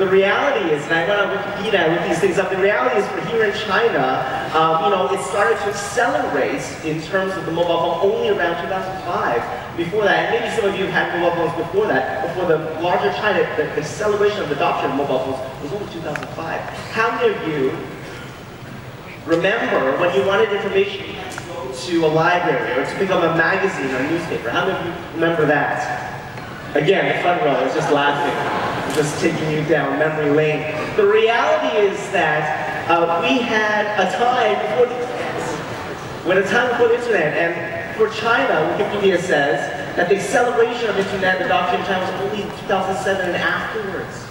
The reality is, and I went on Wikipedia and looked these things up, the reality is for here in China, it started to accelerate in terms of the mobile phone only around 2005. Before that, and maybe some of you have had mobile phones before that, but for the larger China, the acceleration of the adoption of mobile phones was only 2005. How many of you remember when you wanted information to a library or to pick up a magazine or a newspaper? How many of you remember that? Again, the front row is just laughing, just taking you down memory lane. The reality is that we had a time before the internet, and for China, Wikipedia says that the acceleration of internet adoption in China was only 2007 and afterwards.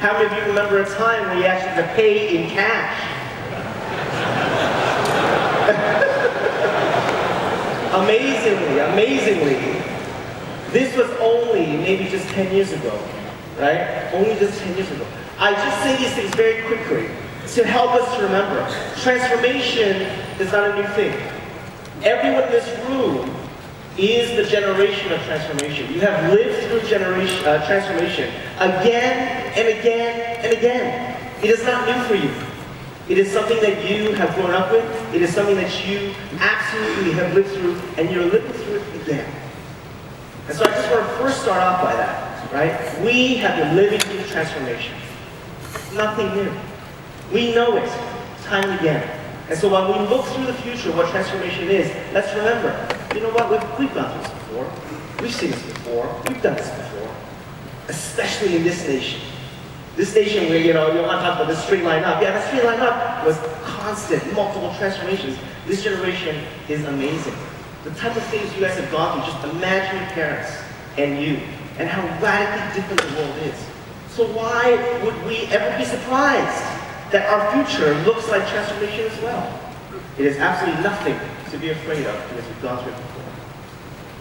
How many of you remember a time where you actually had to pay in cash? Amazingly, this was only maybe just 10 years ago, right? Only just 10 years ago. I just say these things very quickly to help us to remember. Transformation is not a new thing. Everyone in this room is the generation of transformation. You have lived through transformation again and again and again. It is not new for you. It is something that you have grown up with. It is something that you absolutely have lived through, and you're living through it again. And so I just want to first start off by that, right? We have been living through transformation. Nothing new. We know it time and again. And so when we look through the future, what transformation is, let's remember, you know what, we've gone through this before. We've seen this before. We've done this before. Especially in this nation. This nation where, you want to talk about the straight line up. Yeah, the straight line up was constant, multiple transformations. This generation is amazing. The type of things you guys have gone through, just imagine your parents and you, and how radically different the world is. So why would we ever be surprised that our future looks like transformation as well? It is absolutely nothing to be afraid of because we've gone through it before.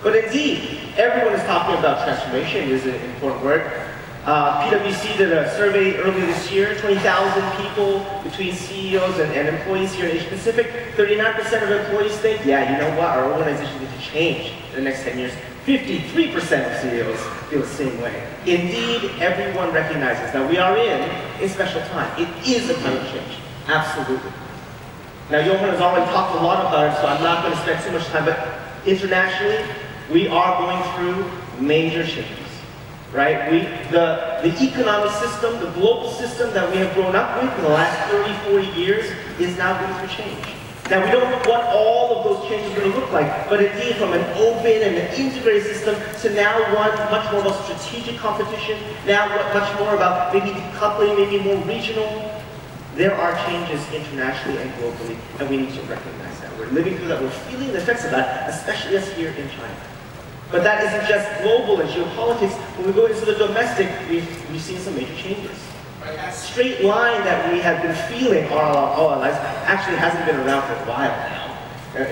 But indeed, everyone is talking about transformation. It is an important word. PwC did a survey earlier this year, 20,000 people between CEOs and employees here in Asia Pacific. 39% of employees think, yeah, you know what, our organization needs to change in the next 10 years. 53% of CEOs feel the same way. Indeed, everyone recognizes that we are in a special time. It is a time of change, absolutely. Now, Johan has already talked a lot about it, so I'm not going to spend too much time, but internationally, we are going through major changes. Right? The economic system, the global system that we have grown up with for the last 30, 40 years is now going through change. Now, we don't know what all of those changes are going to look like, but indeed from an open and an integrated system to now one much more about strategic competition, now much more about maybe decoupling, maybe more regional. There are changes internationally and globally, and we need to recognize that. We're living through that, we're feeling the effects of that, especially us here in China. But that isn't just global and geopolitics. When we go into the domestic, we've seen some major changes. That straight line that we have been feeling all our lives actually hasn't been around for a while now.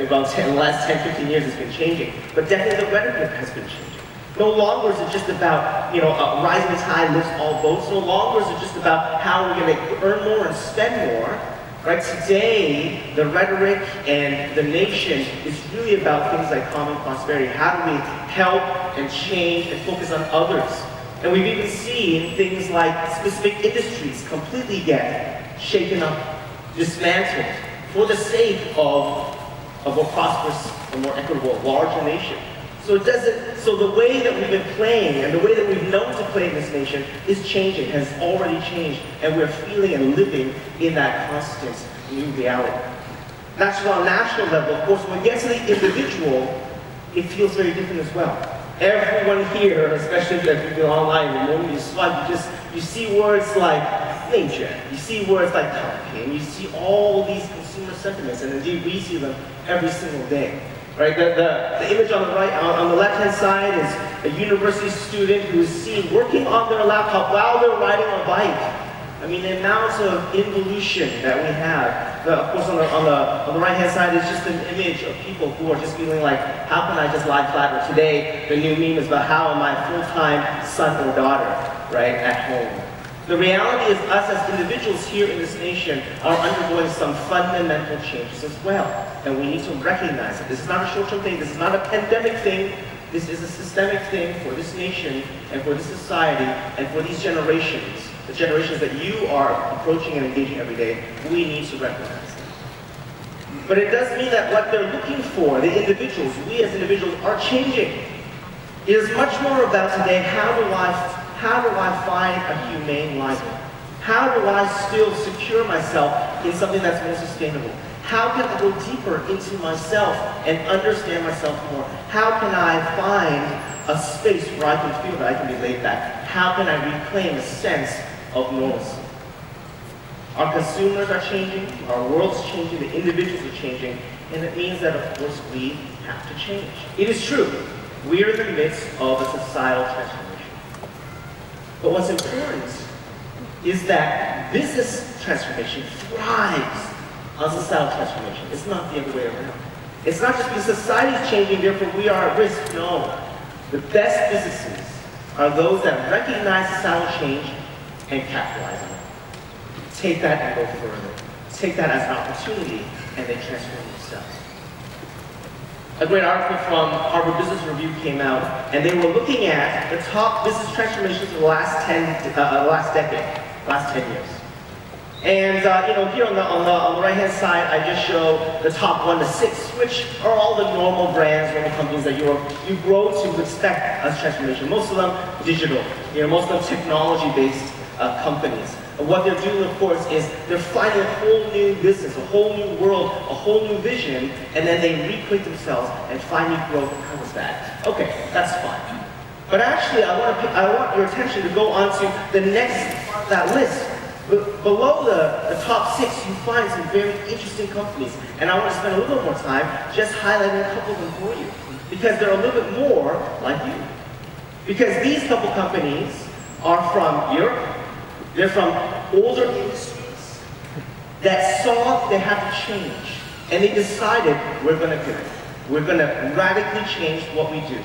About the last 10, 15 years it's been changing. But definitely the rhetoric has been changing. No longer is it just about, rising tide lifts all boats. No longer is it just about how we're going to earn more and spend more. Right? Today, the rhetoric and the nation is really about things like common prosperity. How do we help and change and focus on others? And we've even seen things like specific industries completely get shaken up, dismantled, for the sake of a more prosperous, a more equitable, larger nation. So the way that we've been playing and the way that we've known to play in this nation is changing, has already changed, and we're feeling and living in that constant new reality. Not just on a national level, of course, when we get to the individual, it feels very different as well. Everyone here, especially if you're online, the moment you swipe, you see words like nature, you see words like campaign, you see all these consumer sentiments, and indeed we see them every single day. Right? The image on the right, on the left-hand side is a university student who is seen working on their laptop while they're riding a bike. I mean, the amount of involution that we have. Of course, on the right-hand side is just an image of people who are just feeling like, how can I just lie flat? Or today, the new meme is about how am I a full-time son or daughter, right, at home. The reality is us as individuals here in this nation are undergoing some fundamental changes as well. And we need to recognize it. This is not a short-term thing. This is not a pandemic thing. This is a systemic thing for this nation and for this society and for these generations the generations that you are approaching and engaging every day, we need to recognize them. But it does mean that what they're looking for, the individuals, we as individuals, are changing. It is much more about today, how do I find a humane life? How do I still secure myself in something that's more sustainable? How can I go deeper into myself and understand myself more? How can I find a space where I can feel that I can be laid back? How can I reclaim a sense of normalcy? Our consumers are changing, our world's changing, the individuals are changing, and it means that, of course, we have to change. It is true, we are in the midst of a societal transformation. But what's important is that business transformation thrives on societal transformation. It's not the other way around. It's not just because society is changing, therefore we are at risk. No. The best businesses are those that recognize societal change and capitalize on it. Take that and go further. Take that as an opportunity and they transform themselves. A great article from Harvard Business Review came out, and they were looking at the top business transformations of the last 10 years. And here on the right-hand side, I just show the top 1 to 6, which are all the normal brands, normal companies that you grow to expect as transformation. Most of them digital, most of them technology-based companies. And what they're doing, of course, is they're finding a whole new business, a whole new world, a whole new vision, and then they recreate themselves and find new growth that comes that. Okay, that's fine. But actually, I want your attention to go on to the next part of that list. Below the top 6, you find some very interesting companies. And I want to spend a little bit more time just highlighting a couple of them for you. Because they're a little bit more like you. Because these couple companies are from Europe. They're from older industries that saw they had to change. And they decided, we're going to do it. We're going to radically change what we do.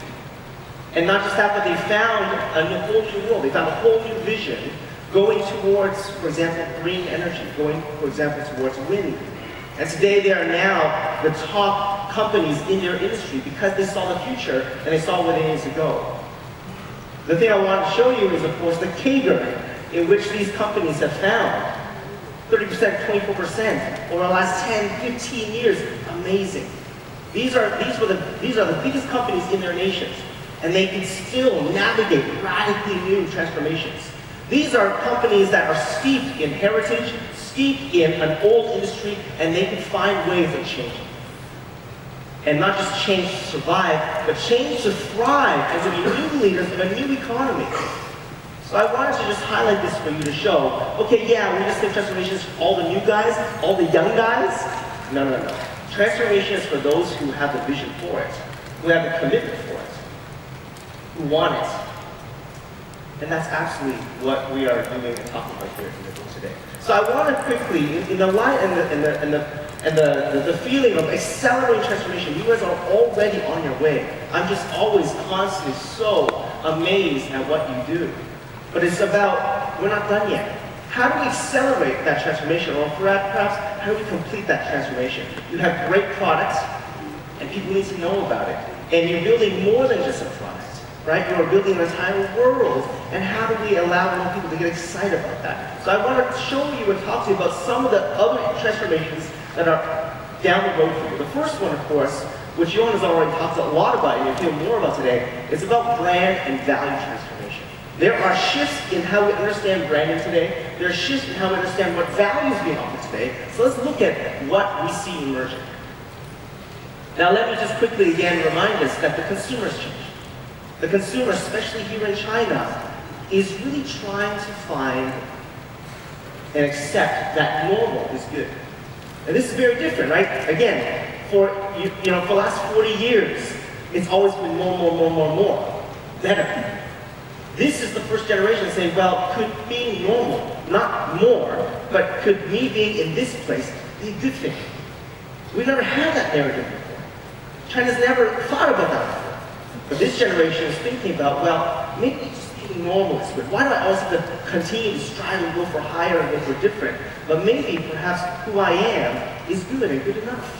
And not just that, but they found a whole new world. They found a whole new vision going towards, for example, green energy, going, for example, towards wind. And today they are now the top companies in their industry because they saw the future and they saw where they needed to go. The thing I want to show you is, of course, the CAGR in which these companies have found. 30%, 24% over the last 10, 15 years. Amazing. These are the biggest companies in their nations, and they can still navigate radically new transformations. These are companies that are steeped in heritage, steeped in an old industry, and they can find ways of changing. And not just change to survive, but change to thrive and to be new leaders of a new economy. So I wanted to just highlight this for you to show, okay, yeah, we just think transformation is for all the new guys, all the young guys. No. Transformation is for those who have the vision for it, who have the commitment for it, who want it. And that's absolutely what we are doing and talking about here in the book today. So I want to quickly, in the light and the feeling of accelerating transformation, you guys are already on your way. I'm just always constantly so amazed at what you do. But it's about, we're not done yet. How do we accelerate that transformation? Or perhaps, how do we complete that transformation? You have great products, and people need to know about it. And you're building more than just a product, right? You're building an entire world. And how do we allow more people to get excited about that? So I want to show you and talk to you about some of the other transformations that are down the road for you. The first one, of course, which Johan has already talked a lot about, and you'll hear more about today, is about brand and value transformation. There are shifts in how we understand branding today. There are shifts in how we understand what value is being offered today. So let's look at what we see emerging. Now let me just quickly again remind us that the consumer's changed. The consumer, especially here in China, is really trying to find and accept that normal is good. And this is very different, right? Again, for the last 40 years, it's always been more, better. This is the first generation saying, well, could being normal, not more, but could me being in this place be a good thing? We never had that narrative before. China's never thought about that before. But this generation is thinking about, well, maybe just being normal is good. Why do I always have to continue to strive and go for higher and go for different? But maybe, perhaps, who I am is good and good enough.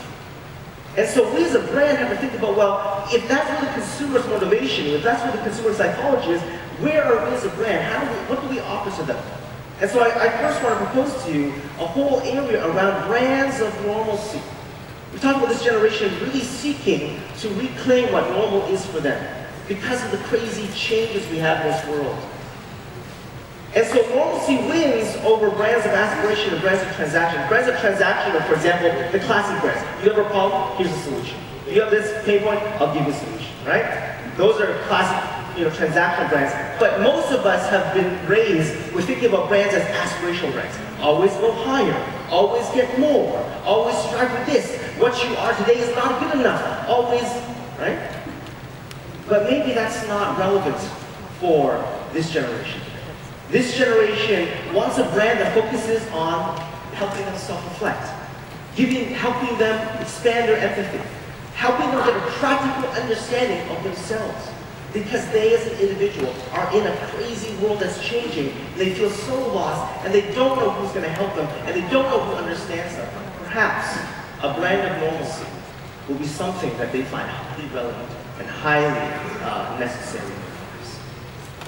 And so we as a brand have to think about, well, if that's where the consumer's motivation, if that's where the consumer psychology is, where are we as a brand? What do we offer to them? And so I first want to propose to you a whole area around brands of normalcy. We talk about this generation really seeking to reclaim what normal is for them because of the crazy changes we have in this world. And so normalcy wins over brands of aspiration and brands of transaction. Brands of transaction are, for example, the classic brands. You have a problem, here's a solution. You have this pain point, I'll give you a solution, right? Those are classic, transactional brands. But most of us have been raised with thinking about brands as aspirational brands. Always go higher, always get more, always strive for this. What you are today is not good enough. Always, right? But maybe that's not relevant for this generation. This generation wants a brand that focuses on helping them self-reflect, helping them expand their empathy, helping them get a practical understanding of themselves. Because they as an individual are in a crazy world that's changing. They feel so lost and they don't know who's going to help them and they don't know who understands them. Perhaps a brand of normalcy will be something that they find highly relevant and highly necessary.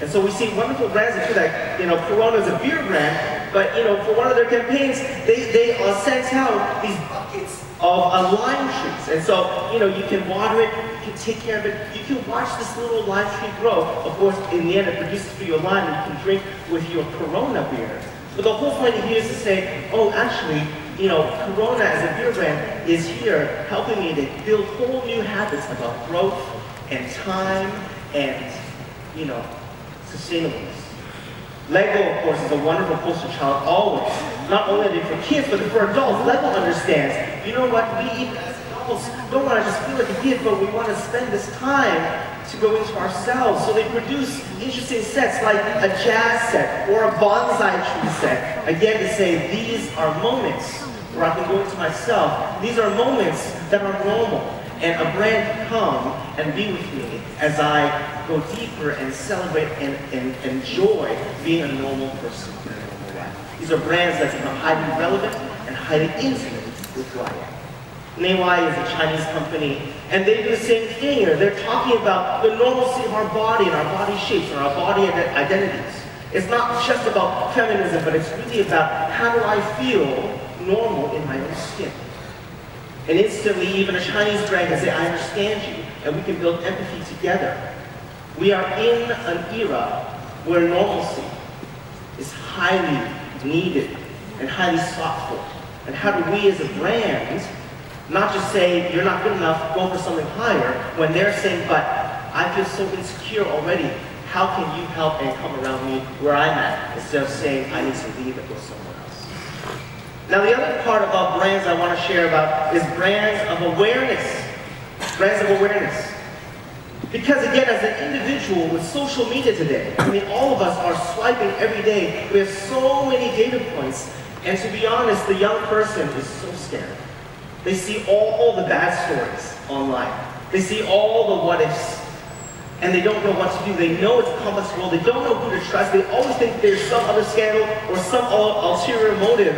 And so we see wonderful brands that do that. Corona is a beer brand, but for one of their campaigns, they sent out these buckets of lime trees. And so, you can water it, you can take care of it, you can watch this little lime tree grow. Of course, in the end, it produces for you a lime and you can drink with your Corona beer. But the whole point here is to say, oh, actually, Corona as a beer brand is here helping me to build whole new habits about growth and time and, sustainableness. Lego, of course, is a wonderful poster child always. Not only for kids, but for adults. Lego understands, you know what, we even as adults don't want to just feel like a kid, but we want to spend this time to go into ourselves. So they produce interesting sets like a jazz set or a bonsai tree set. Again, to say these are moments where I can go into myself. These are moments that are normal. And a brand can come and be with me as I go deeper and celebrate and enjoy being a normal person in a normal life. These are brands that become highly relevant and highly intimate with who I am. Neiwai is a Chinese company, and they do the same thing. They're talking about the normalcy of our body and our body shapes and our body identities. It's not just about feminism, but it's really about how do I feel normal in my own skin. And instantly, even a Chinese brand can say, I understand you, and we can build empathy together. We are in an era where normalcy is highly needed and highly sought for. And how do we as a brand not just say, you're not good enough, go for something higher, when they're saying, but I feel so insecure already, how can you help and come around me where I'm at, instead of saying, I need to leave and go somewhere else. Now the other part about brands I want to share about is brands of awareness. Brands of awareness. Because again, as an individual with social media today, all of us are swiping every day. We have so many data points. And to be honest, the young person is so scared. They see all the bad stories online. They see all the what ifs. And they don't know what to do. They know it's a complex world. They don't know who to trust. They always think there's some other scandal or some ulterior motive.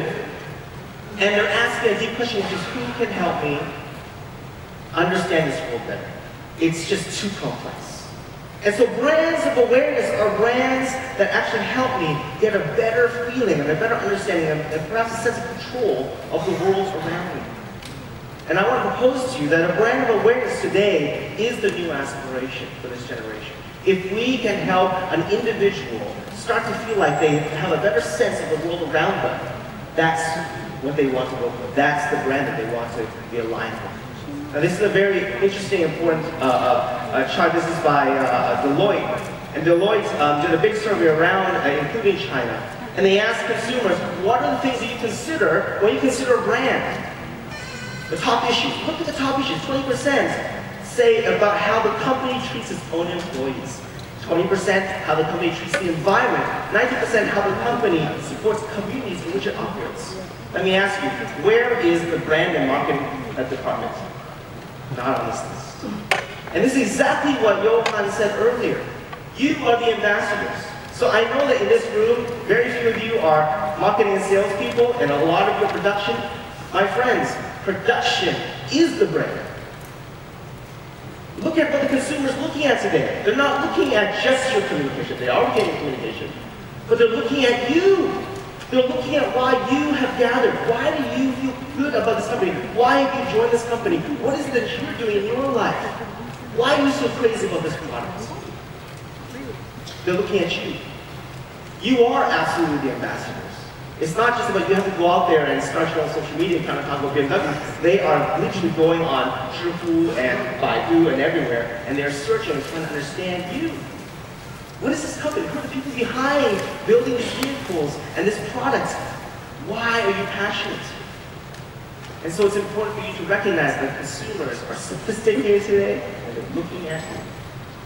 And they're asking a deep question, which is who can help me understand this world better? It's just too complex. And so brands of awareness are brands that actually help me get a better feeling and a better understanding and perhaps a sense of control of the world around me. And I want to propose to you that a brand of awareness today is the new aspiration for this generation. If we can help an individual start to feel like they have a better sense of the world around them, that's what they want to go for. That's the brand that they want to be aligned with. Now this is a very interesting, important chart. This is by Deloitte. And Deloitte did a big survey around, including China. And they asked consumers, what are the things that you consider when you consider a brand? The top issues. Look at the top issues. 20% say about how the company treats its own employees. 20% how the company treats the environment. 90% how the company supports communities in which it operates. Let me ask you, where is the brand and marketing department? Not on this list. And this is exactly what Johan said earlier. You are the ambassadors. So I know that in this room, very few of you are marketing and sales people, and a lot of your production. My friends, production is the brand. Look at what the consumer is looking at today. They're not looking at just your communication. They are getting communication. But they're looking at you. They're looking at why you have gathered. Why do you feel good about this company? Why have you joined this company? What is it that you're doing in your life? Why are you so crazy about this product? They're looking at you. You are absolutely the ambassadors. It's not just about you have to go out there and start your own social media and kind of talk about BMW. They are literally going on Zhihu and Baidu and everywhere, and they're searching and trying to understand you. What is this company? Who are the people behind building these vehicles and this product? Why are you passionate? And so it's important for you to recognize that consumers are sophisticated today, and they're looking at you.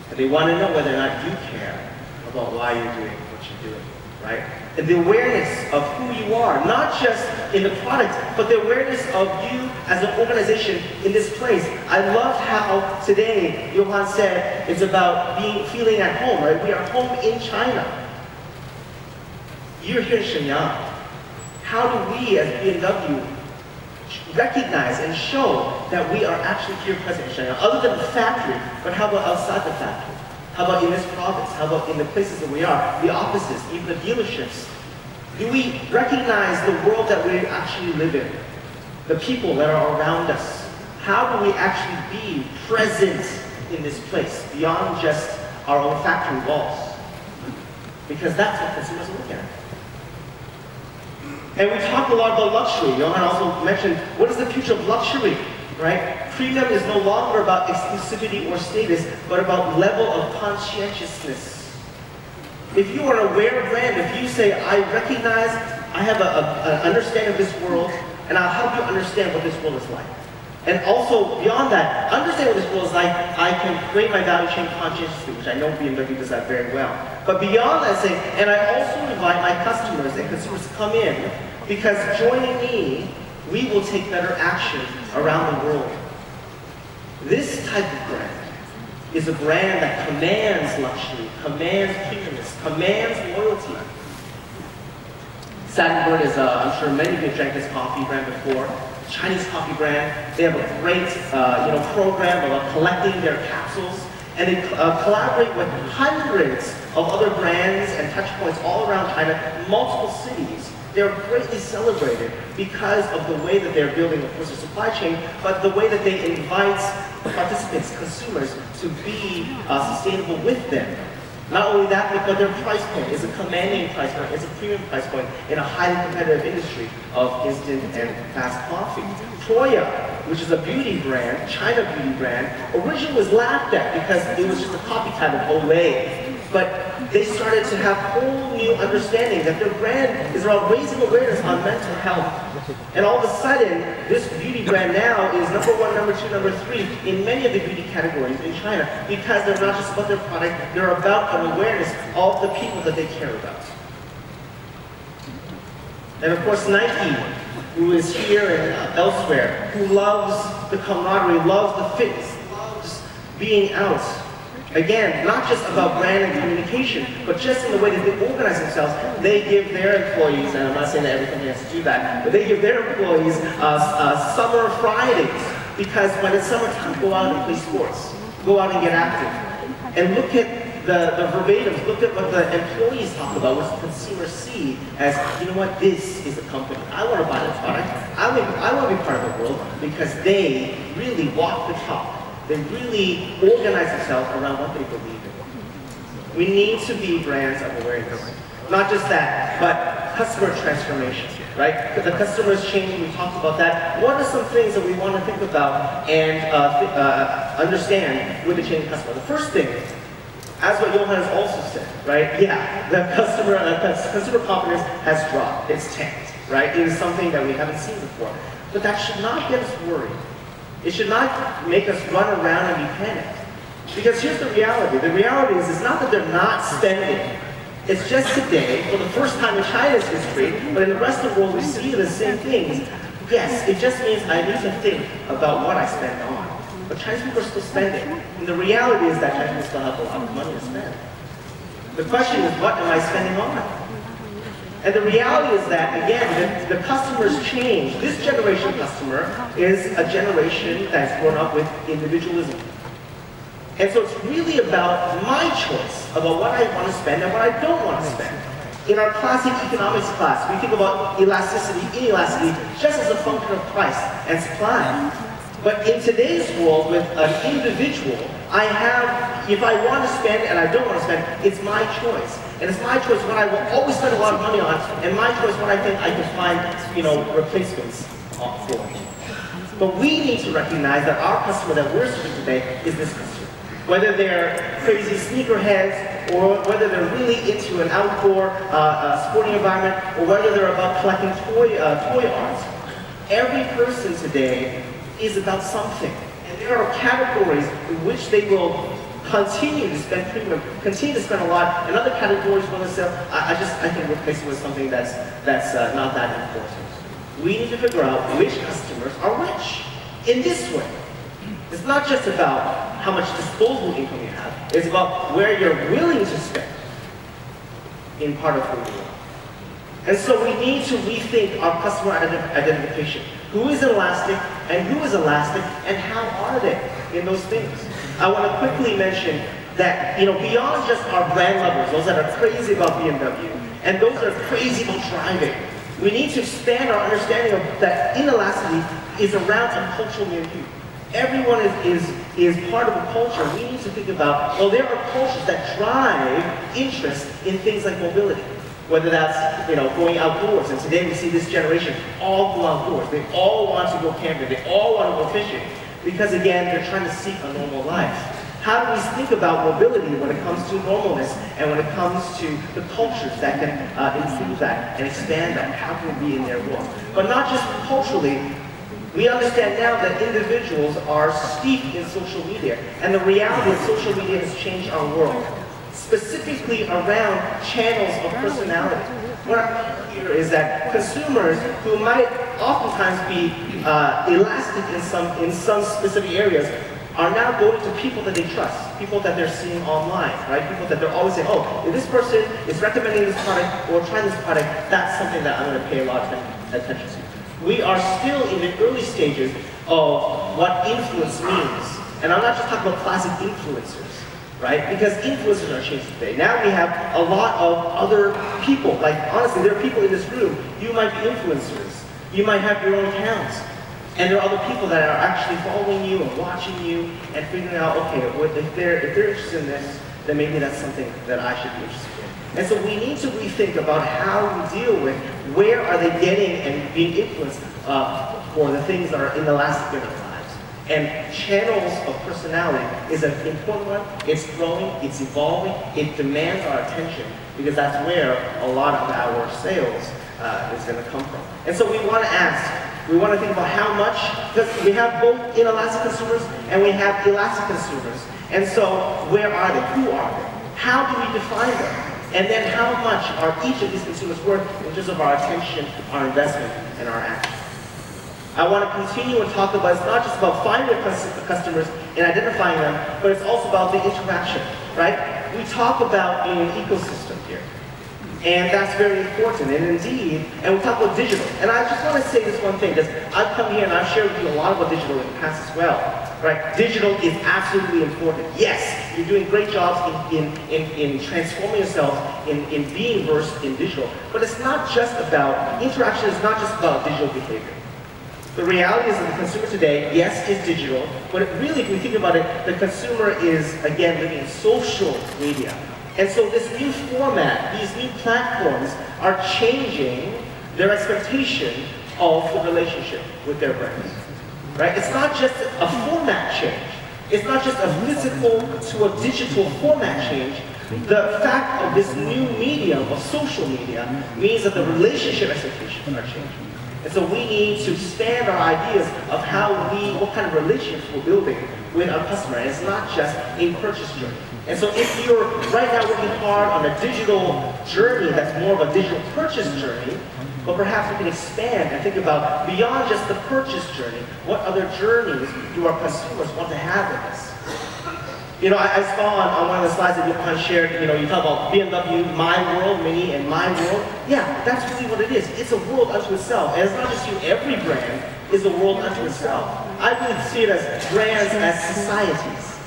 And they want to know whether or not you care about why you're doing what you're doing, right? And the awareness of who you are, not just in the product, but the awareness of you as an organization in this place. I loved how today Johan said it's about feeling at home, right? We are home in China. You're here in Shenyang. How do we as BMW recognize and show that we are actually here present in Shenyang, other than the factory, but how about outside the factory? How about in this province? How about in the places that we are, the offices, even the dealerships? Do we recognize the world that we actually live in? The people that are around us? How do we actually be present in this place beyond just our own factory walls? Because that's what consumers are looking at. And we talk a lot about luxury. Johan also mentioned, what is the future of luxury, right? Premium is no longer about exclusivity or status, but about level of conscientiousness. If you are an aware brand, if you say, I recognize, I have an understanding of this world, and I'll help you understand what this world is like. And also, beyond that, understand what this world is like, I can create my value chain conscientiously, which I know BMW does that very well. But beyond that, say, and I also invite my customers and consumers to come in, because joining me, we will take better action around the world. This type of brand is a brand that commands luxury, commands premiumness, commands loyalty. Satinbird is, I'm sure many of you drank this coffee brand before. Chinese coffee brand. They have a great program about collecting their capsules, and they collaborate with hundreds of other brands and touch points all around China, multiple cities. They're greatly celebrated because of the way that they're building, of course, their supply chain, but the way that they invite participants, consumers, to be sustainable with them. Not only that, but their price point is a commanding price point, it's a premium price point in a highly competitive industry of instant and fast coffee. Troya, which is a beauty brand, China beauty brand, originally was laughed at because it was just a copycat of Olay. But they started to have whole new understanding that their brand is about raising awareness on mental health. And all of a sudden, this beauty brand now is number 1, number 2, number 3 in many of the beauty categories in China, because they're not just about their product, they're about an awareness of the people that they care about. And of course, Nike, who is here and elsewhere, who loves the camaraderie, loves the fitness, loves being out. Again, not just about brand and communication, but just in the way that they organize themselves. They give their employees, and I'm not saying that every company has to do that, but they give their employees summer Fridays, because when it's summertime, go out and play sports, go out and get active. And look at the verbatims, look at what the employees talk about, what the consumers see as, you know what, this is a company. I want to buy the product. I want to be part of the world, because they really walk the talk. They really organize themselves around what they believe in. We need to be brands of awareness. Not just that, but customer transformation, right? The customer is changing, we talked about that. What are some things that we want to think about and understand with the changing customer? The first thing, as what Johan has also said, right? Yeah, the customer confidence has dropped. It's tanked, right? It is something that we haven't seen before. But that should not get us worried. It should not make us run around and be panicked. Because here's the reality. The reality is, it's not that they're not spending. It's just today, for the first time in China's history, but in the rest of the world we see the same things. Yes, it just means I need to think about what I spend on. But Chinese people are still spending. And the reality is that Chinese people still have a lot of money to spend. The question is, what am I spending on? And the reality is that, again, the customers change. This generation customer is a generation that's grown up with individualism. And so it's really about my choice about what I want to spend and what I don't want to spend. In our classic economics class, we think about elasticity, inelasticity, just as a function of price and supply. But in today's world, with an individual, if I want to spend and I don't want to spend, it's my choice. And it's my choice what I will always spend a lot of money on, and my choice what I think I can find, replacements for. But we need to recognize that our customer that we're serving today is this customer. Whether they're crazy sneakerheads, or whether they're really into an outdoor sporting environment, or whether they're about collecting toy arts, every person today is about something. And there are categories in which they will continue to spend premium, continue to spend a lot, and other categories when they sell, I can replace it with something that's not that important. We need to figure out which customers are which in this way. It's not just about how much disposable income you have, it's about where you're willing to spend in part of who you are. And so we need to rethink our customer identification. Who is elastic and who is elastic, and how are they in those things? I want to quickly mention that beyond just our brand lovers, those that are crazy about BMW, and those that are crazy about driving, we need to expand our understanding of that inelasticity is around a cultural milieu. Everyone is part of a culture. We need to think about, well, there are cultures that drive interest in things like mobility. Whether that's going outdoors, and today we see this generation all go outdoors. They all want to go camping. They all want to go fishing, because again, they're trying to seek a normal life. How do we think about mobility when it comes to normalness, and when it comes to the cultures that can improve that and expand that? How can we be in their world? But not just culturally. We understand now that individuals are steeped in social media, and the reality of social media has changed our world, specifically around channels of personality. What I mean here is that consumers who might oftentimes be elastic in some specific areas are now going to people that they trust, people that they're seeing online, right? People that they're always saying, oh, if this person is recommending this product or trying this product, that's something that I'm going to pay a lot of attention to. We are still in the early stages of what influence means. And I'm not just talking about classic influencers, right? Because influencers are changing today. Now we have a lot of other people. Like, honestly, there are people in this room, you might be influencers. You might have your own accounts. And there are other people that are actually following you and watching you and figuring out, okay, if they're interested in this, then maybe that's something that I should be interested in. And so we need to rethink about how we deal with where are they getting and being influenced for the things that are inelastic in our lives. And channels of personality is an important one. It's growing, it's evolving, it demands our attention, because that's where a lot of our sales is going to come from. And so we want to ask, we want to think about how much, because we have both inelastic consumers and we have elastic consumers. And so where are they? Who are they? How do we define them? And then how much are each of these consumers worth in terms of our attention, our investment, and our action? I want to continue and talk about, it's not just about finding customers and identifying them, but it's also about the interaction, right? We talk about being an ecosystem here. And that's very important, and indeed, and we talk about digital. And I just want to say this one thing, because I've come here and I've shared with you a lot about digital in the past as well, right? Digital is absolutely important. Yes, you're doing great jobs in transforming yourself, in being versed in digital, but it's not just about, interaction is not just about digital behavior. The reality is that the consumer today, yes, is digital, but really, if we think about it, the consumer is, again, living in social media. And so this new format, these new platforms are changing their expectation of the relationship with their brands, right? It's not just a format change. It's not just a physical to a digital format change. The fact of this new medium of social media means that the relationship expectations are changing. And so we need to expand our ideas of what kind of relationships we're building with our customer. And it's not just a purchase journey. And so if you're right now working hard on a digital journey that's more of a digital purchase journey, but perhaps we can expand and think about beyond just the purchase journey, what other journeys do our consumers want to have with us? I saw on one of the slides that Johan shared, you talk about BMW, my world, Mini, and my world. Yeah, that's really what it is. It's a world unto itself. And it's not just you, every brand is a world unto itself. I really see it as brands as societies.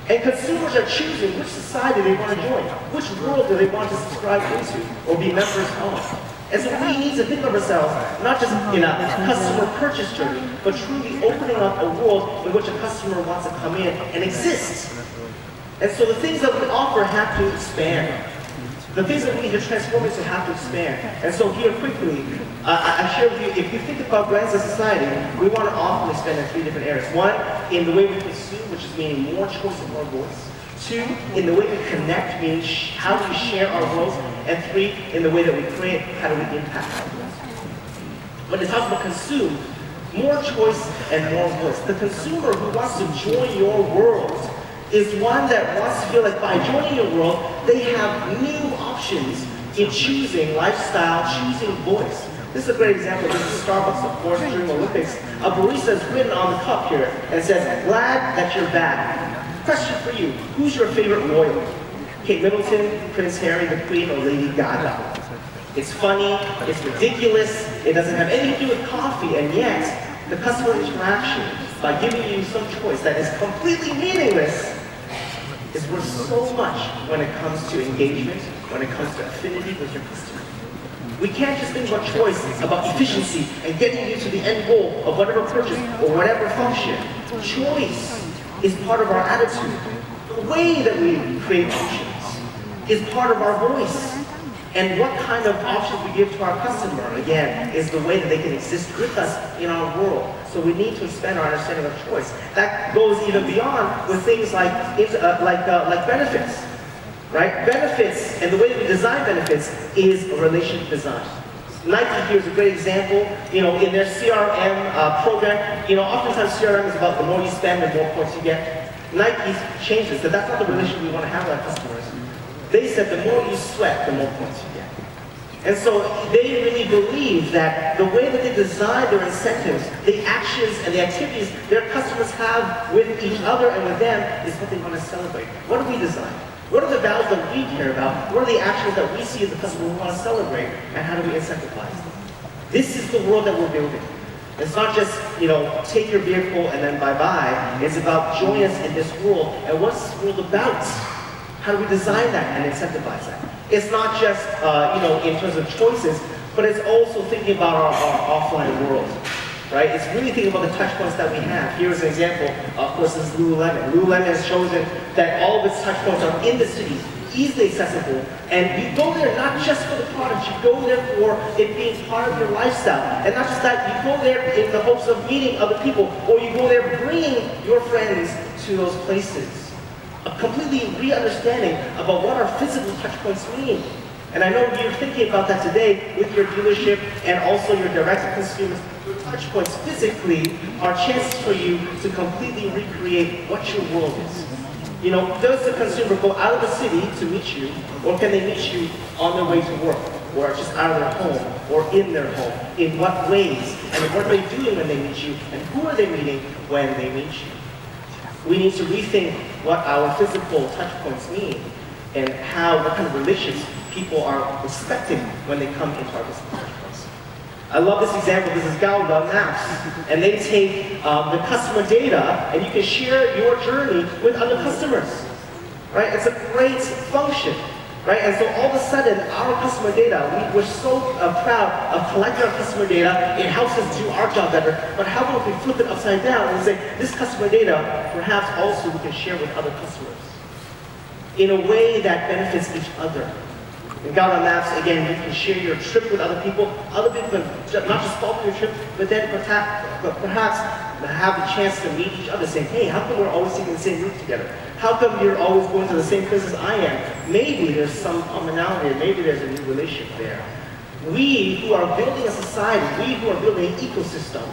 And consumers are choosing which society they want to join, which world do they want to subscribe into or be members of. And so we need to think of ourselves not just in a customer purchase journey, but truly opening up a world in which a customer wants to come in and exist. And so the things that we offer have to expand. The things that we need to transform into have to expand. And so here quickly, I share with you, if you think about brands and society, we want to often expand in 3 different areas. 1, in the way we consume, which is meaning more choice and more voice. 2, in the way we connect, meaning how do we share our growth. And 3, in the way that we create, how do we impact our growth. When it talks about consume, more choice and more voice. The consumer who wants to join your world is one that wants to feel like by joining your world, they have new options in choosing lifestyle, choosing voice. This is a great example. This is Starbucks, of course, during the Olympics. A barista is written on the cup here and says, "Glad that you're back." Question for you, who's your favorite royal? Kate Middleton, Prince Harry, the Queen, or Lady Gaga? It's funny, it's ridiculous, it doesn't have anything to do with coffee, and yet the customer interaction, by giving you some choice that is completely meaningless, is worth so much when it comes to engagement, when it comes to affinity with your customer. We can't just think about choice, about efficiency, and getting you to the end goal of whatever purchase or whatever function. Choice is part of our attitude. The way that we create options is part of our voice. And what kind of options we give to our customer, again, is the way that they can exist with us in our world. So we need to expand our understanding of choice. That goes even beyond with things like benefits, right? Benefits, and the way that we design benefits is a relationship design. Nike here is a great example. You know, in their CRM program, you know, oftentimes CRM is about the more you spend, the more points you get. Nike changed it, so that's not the relationship we want to have with our customers. They said the more you sweat, the more points you get. And so they really believe that the way that they design their incentives, the actions and the activities their customers have with each other and with them is what they want to celebrate. What do we design? What are the values that we care about? What are the actions that we see as the customer we want to celebrate? And how do we incentivize them? This is the world that we're building. It's not just, you know, take your vehicle and then bye-bye. It's about join us in this world. And what's this world about? How do we design that and incentivize that? It's not just, you know, in terms of choices, but it's also thinking about our offline world, right? It's really thinking about the touch points that we have. Here's an example. Of course, this is Lululemon. Lululemon has chosen that all of its touch points are in the city, easily accessible, and you go there not just for the product, you go there for it being part of your lifestyle. And not just that, you go there in the hopes of meeting other people, or you go there bringing your friends to those places. A completely re-understanding about what our physical touch points mean. And I know you're thinking about that today with your dealership and also your direct-to-consumer. Your touch points physically are chances for you to completely recreate what your world is. You know, does the consumer go out of the city to meet you, or can they meet you on their way to work, or just out of their home, or in their home? In what ways? And what are they doing when they meet you? And who are they meeting when they meet you? We need to rethink what our physical touch points mean and what kind of relations people are expecting when they come into our business touch points. I love this example. This is Gaoda Maps. And they take the customer data and you can share your journey with other customers. Right? It's a great function. Right? And so all of a sudden, our customer data, we're so proud of collecting our customer data. It helps us do our job better. But how about if we flip it upside down and say, this customer data, perhaps also we can share with other customers in a way that benefits each other. In Gaoda Maps, again, you can share your trip with other people. Other people can not just follow your trip, but then perhaps have the chance to meet each other, saying, hey, how come we're always taking the same route together? How come you're always going to the same places I am? Maybe there's some commonality, maybe there's a new relationship there. We who are building a society, we who are building an ecosystem,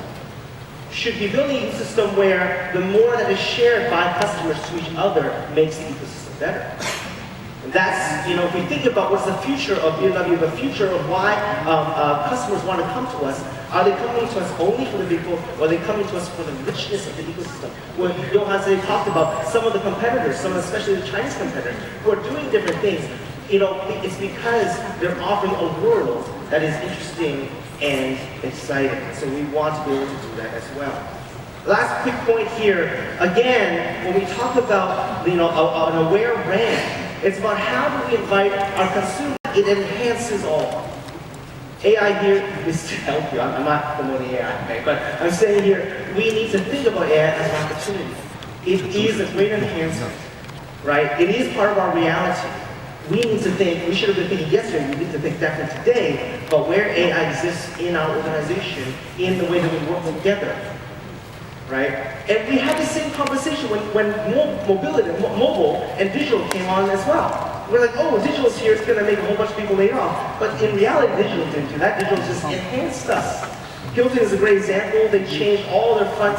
should be building an ecosystem where the more that is shared by customers to each other makes the ecosystem better. And that's, you know, if we think about what's the future of BMW, the future of why customers want to come to us, are they coming to us only for the vehicle, or are they coming to us for the richness of the ecosystem? Well, Johan Zhe talked about some of the competitors, especially the Chinese competitors, who are doing different things. You know, it's because they're offering a world that is interesting and exciting. So we want to be able to do that as well. Last quick point here. Again, when we talk about an aware brand, it's about how do we invite our consumer. It enhances all. AI here is to help you. I'm not promoting AI, okay? But I'm saying here, we need to think about AI as an opportunity. It is a great enhancement, right? It is part of our reality. We need to think, we should have been thinking yesterday, we need to think definitely today about where AI exists in our organization, in the way that we work together, right? And we had the same conversation when mobility, mobile and digital came on as well. We're like, oh, digital's here, it's gonna make a whole bunch of people laid off. But in reality, digital didn't do that. Digital just enhanced us. Hilton is a great example. They changed all their front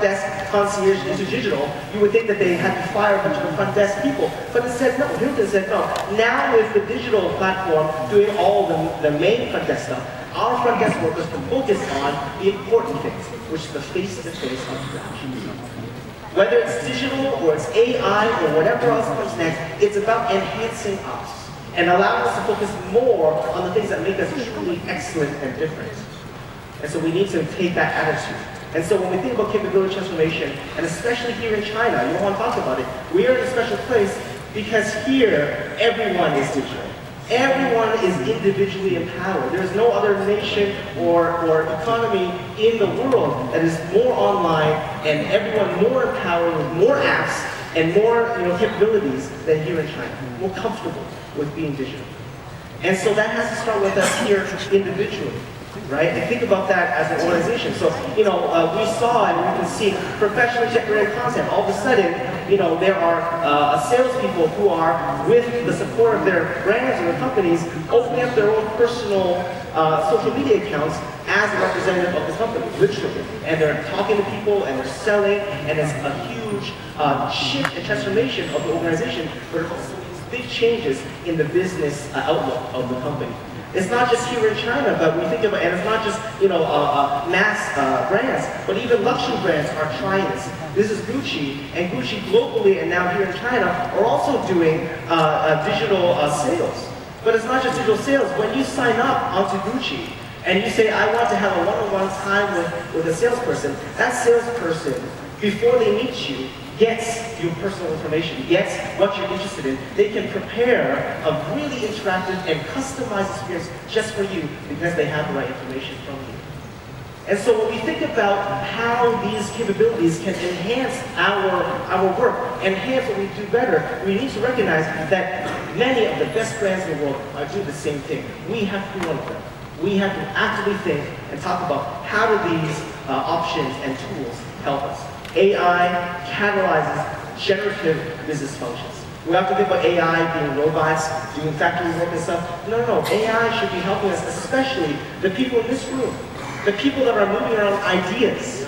desk concierge into digital. You would think that they had to fire a bunch of the front desk people. But instead, no, Hilton said, no. Now with the digital platform doing all the main front desk stuff, our front desk workers can focus on the important things, which is the face-to-face interaction. Whether it's digital or it's AI or whatever else comes next, it's about enhancing us and allowing us to focus more on the things that make us truly excellent and different. And so we need to take that attitude. And so when we think about capability transformation, and especially here in China, you want to talk about it, we are in a special place because here, everyone is digital. Everyone is individually empowered. There is no other nation or economy in the world that is more online and everyone more empowered with more apps and more capabilities than here in China. More comfortable with being digital. And so that has to start with us here individually. Right? And think about that as an organization. So, we saw and we can see professionally generated content. All of a sudden, there are salespeople who are, with the support of their brands or their companies, opening up their own personal social media accounts as a representative of the company, literally. And they're talking to people and they're selling, and it's a huge shift and transformation of the organization, but it also means big changes in the business outlook of the company. It's not just here in China, but we think about, and it's not just mass brands, but even luxury brands are trying this. This is Gucci, and Gucci globally and now here in China are also doing digital sales. But it's not just digital sales. When you sign up onto Gucci and you say, I want to have a one-on-one time with a salesperson, that salesperson, before they meet you, gets your personal information, gets what you're interested in. They can prepare a really interactive and customized experience just for you because they have the right information from you. And so when we think about how these capabilities can enhance our work, enhance what we do better, we need to recognize that many of the best brands in the world are doing the same thing. We have to be one of them. We have to actively think and talk about how do these options and tools help us. AI catalyzes generative business functions. We have to think about AI being robots, doing factory work and stuff. No. AI should be helping us, especially the people in this room, the people that are moving around ideas.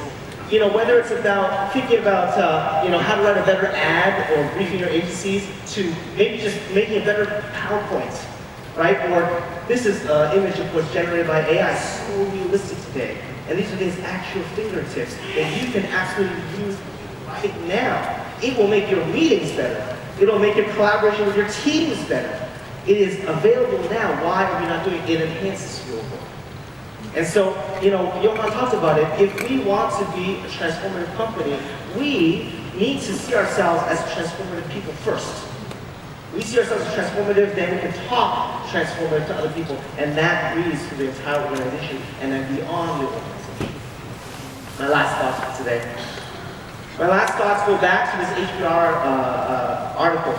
Whether it's about thinking about how to write a better ad or briefing your agencies to maybe just making a better PowerPoint, right? Or this is an image, of course, generated by AI, so realistic today. And these are things at your fingertips that you can absolutely use right now. It will make your meetings better. It'll make your collaboration with your teams better. It is available now. Why are we not doing it? It enhances your work. And so, Johan talked about it. If we want to be a transformative company, we need to see ourselves as transformative people first. We see ourselves as transformative, then we can talk transformative to other people, and that breathes through the entire organization and then beyond the organization. My last thoughts for today. My last thoughts go back to this HBR article.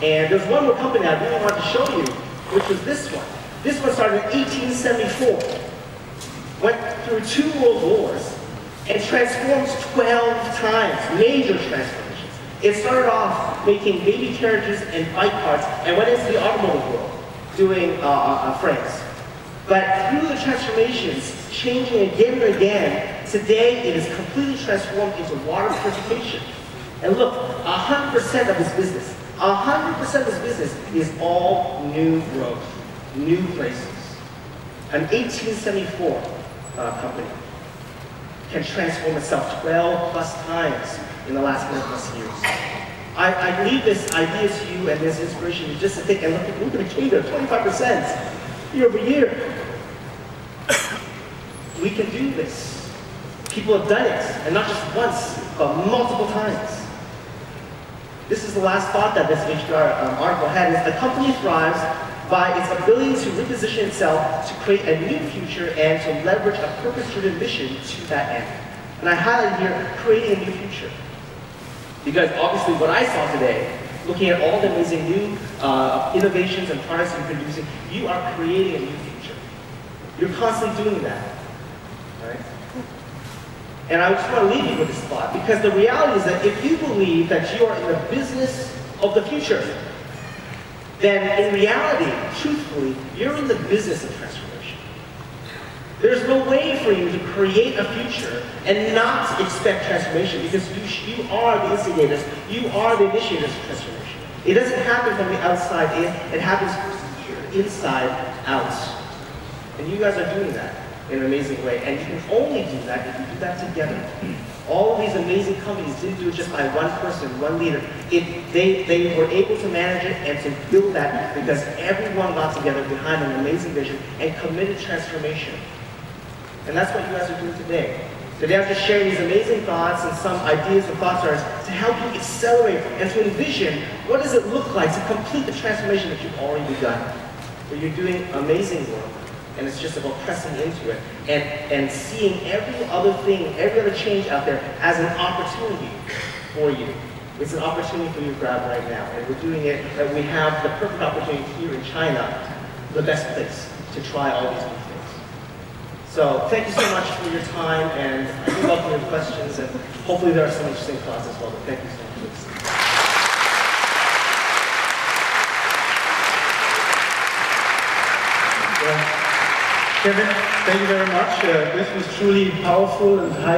And there's one more company I really wanted to show you, which was this one. This one started in 1874, went through 2 world wars, and transformed 12 times, major transformations. It started off making baby carriages and bike carts, and went into the automotive world, doing frames. But through the transformations, changing again and again, today it is completely transformed into water purification. And look, 100% of his business, 100% of his business is all new growth, new places. An 1874 company can transform itself 12 plus times in the last 100 plus years. I leave this idea to you and this inspiration just to think and look at the CAGR, 25% year over year. We can do this. People have done it, and not just once, but multiple times. This is the last thought that this HBR article had, is the company thrives by its ability to reposition itself to create a new future and to leverage a purpose-driven mission to that end. And I highlight here, creating a new future. Because obviously what I saw today, looking at all the amazing new innovations and products you're producing, you are creating a new future. You're constantly doing that, right? And I just want to leave you with this thought, because the reality is that if you believe that you are in the business of the future, then in reality, truthfully, you're in the business of transformation. There's no way for you to create a future and not expect transformation, because you are the instigators, you are the initiators of transformation. It doesn't happen from the outside in, it happens here, inside out. And you guys are doing that in an amazing way, and you can only do that if you do that together. All of these amazing companies didn't do it just by one person, one leader. They were able to manage it and to build that because everyone got together behind an amazing vision and committed transformation. And that's what you guys are doing today. Today I'm just sharing these amazing thoughts and some ideas and thought starters to help you accelerate and to envision what does it look like to complete the transformation that you've already begun. Where you're doing amazing work, and it's just about pressing into it and seeing every other thing, every other change out there as an opportunity for you. It's an opportunity for you to grab right now. And we're doing it, that we have the perfect opportunity here in China, the best place to try all these new things. So thank you so much for your time, and I do welcome your questions, and hopefully there are some interesting thoughts as well, but thank you so much for listening. Kevin, thank you very much. This was truly powerful and high.